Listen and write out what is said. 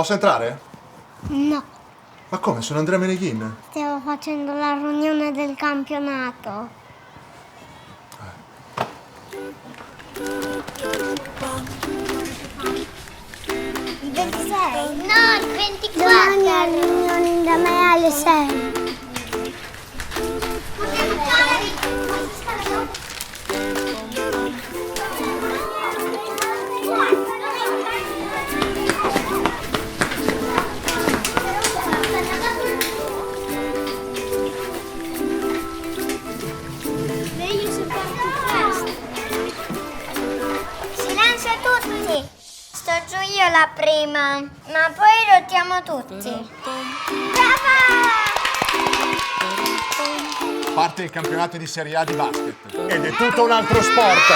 Posso entrare? No, Ma come? Sono Andrea Meneghin. stiamo facendo la riunione del campionato. Il 26? No, il 24! Domani è riunione da me alle 6. Meglio se parti presto. Silenzio a tutti! Sto giù io la prima, ma poi lottiamo tutti. Brava! Parte il campionato di Serie A di basket. Ed è tutto un altro sport.